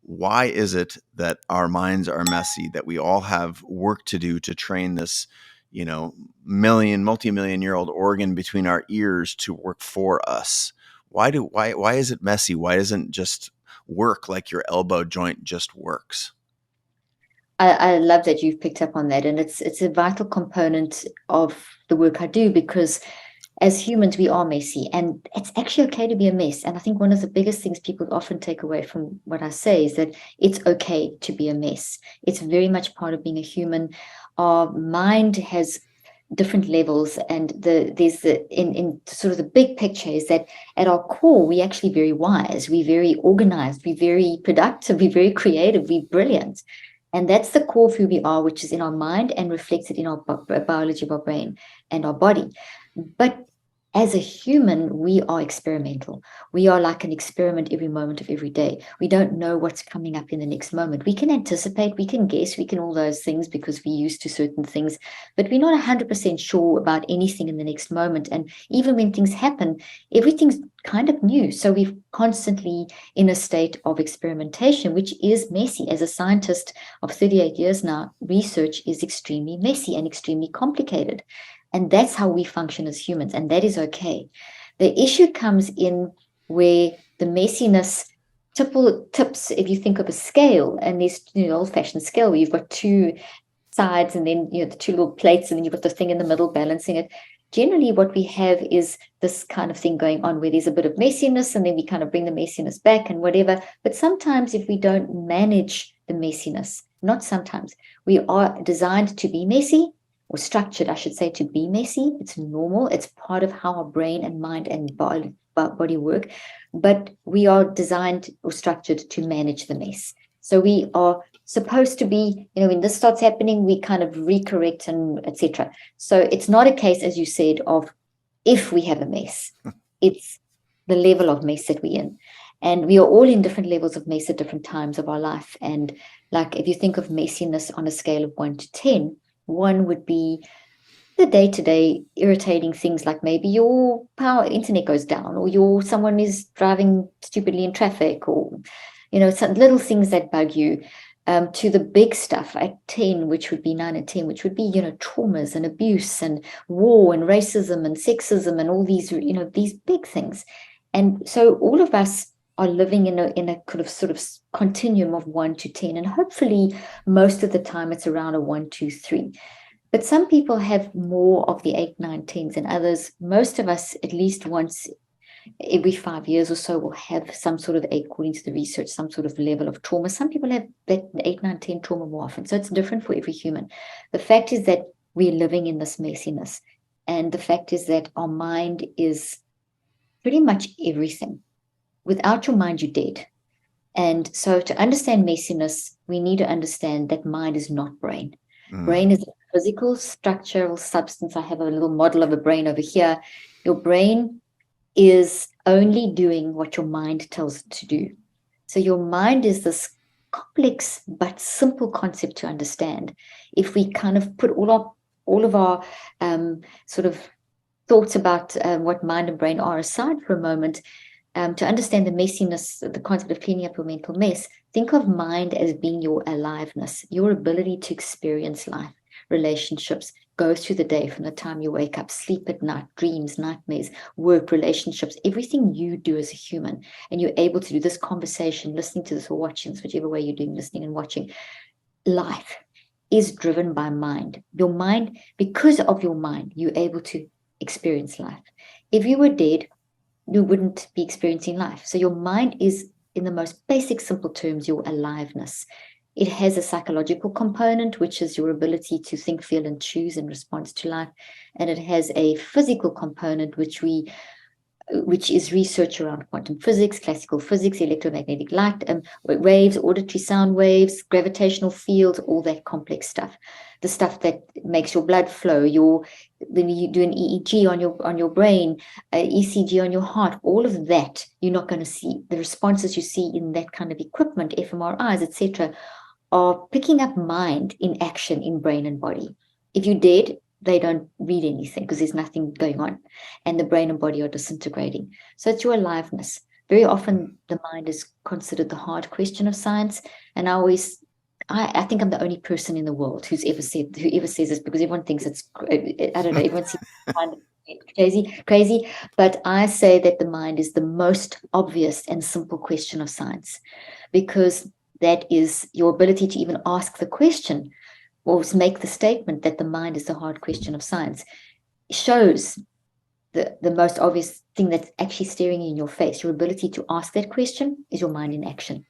why is it that our minds are messy, that we all have work to do to train this, multi-million year old organ between our ears to work for us? Why is it messy? Why doesn't just work like your elbow joint just works? I love that you've picked up on that, and it's a vital component of the work I do, because as humans we are messy, and it's actually okay to be a mess. And I think one of the biggest things people often take away from what I say is that it's okay to be a mess. It's very much part of being a human. Our mind has different levels, and there's the in sort of the big picture is that at our core we're actually very wise, we're very organized, we're very productive, we're very creative, we're brilliant. And that's the core of who we are, which is in our mind and reflected in our biology of our brain and our body. But as a human, we are experimental. We are like an experiment every moment of every day. We don't know what's coming up in the next moment. We can anticipate, we can guess, we can all those things because we're used to certain things, but we're not 100% sure about anything in the next moment. And even when things happen, everything's kind of new. So we're constantly in a state of experimentation, which is messy. As a scientist of 38 years now, research is extremely messy and extremely complicated. And that's how we function as humans, and that is okay. The issue comes in where the messiness tips, if you think of a scale, and there's old-fashioned scale where you've got two sides and then the two little plates, and then you've got the thing in the middle balancing it. Generally, what we have is this kind of thing going on where there's a bit of messiness, and then we kind of bring the messiness back and whatever. But sometimes if we don't manage the messiness, not sometimes, we are designed to be messy, or structured, I should say, to be messy. It's normal. It's part of how our brain and mind and body work. But we are designed or structured to manage the mess. So we are supposed to be, when this starts happening, we kind of recorrect and etc. So it's not a case, as you said, of if we have a mess. It's the level of mess that we're in. And we are all in different levels of mess at different times of our life. And like if you think of messiness on a scale of 1 to 10, 1 would be the day-to-day irritating things, like maybe your power internet goes down, or someone is driving stupidly in traffic, or some little things that bug you, to the big stuff at 10, which would be 9 and 10, which would be traumas and abuse and war and racism and sexism and all these these big things. And so all of us are living in a kind of sort of continuum of 1 to 10, and hopefully most of the time it's around a 1, 2, 3. But some people have more of the 8, 9, 10s than others. Most of us, at least once every 5 years or so, will have some sort of, according to the research, some sort of level of trauma. Some people have that 8, 9, 10 trauma more often. So it's different for every human. The fact is that we're living in this messiness. And the fact is that our mind is pretty much everything. Without your mind, you're dead. And so to understand messiness, we need to understand that mind is not brain. Brain is a physical, structural substance. I have a little model of a brain over here. Your brain is only doing what your mind tells it to do. So your mind is this complex but simple concept to understand. If we kind of put all of our sort of thoughts about what mind and brain are aside for a moment, to understand the messiness, the concept of cleaning up your mental mess, think of mind as being your aliveness, your ability to experience life, relationships, go through the day from the time you wake up, sleep at night, dreams, nightmares, work, relationships, everything you do as a human. And you're able to do this conversation, listening to this or watching this, whichever way you're doing listening and watching. Life is driven by mind. Your mind, because of your mind, you're able to experience life. If you were dead, you wouldn't be experiencing life. So your mind is, in the most basic, simple terms, your aliveness. It has a psychological component, which is your ability to think, feel, and choose in response to life. And it has a physical component, which is research around quantum physics, classical physics, electromagnetic light, waves, auditory sound waves, gravitational fields, all that complex stuff. The stuff that makes your blood flow, when you do an EEG on your brain, ECG on your heart, all of that, you're not going to see. The responses you see in that kind of equipment, fMRIs, etc., are picking up mind in action in brain and body. If you're dead, they don't read anything because there's nothing going on, and the brain and body are disintegrating. So it's your aliveness. very often the mind is considered the hard question of science. And I think I'm the only person in the world who ever says this, because everyone thinks it's, I don't know, everyone seems to find it crazy. But I say that the mind is the most obvious and simple question of science, because that is your ability to even ask the question or make the statement that the mind is the hard question of science shows the most obvious thing that's actually staring you in your face. Your ability to ask that question is your mind in action.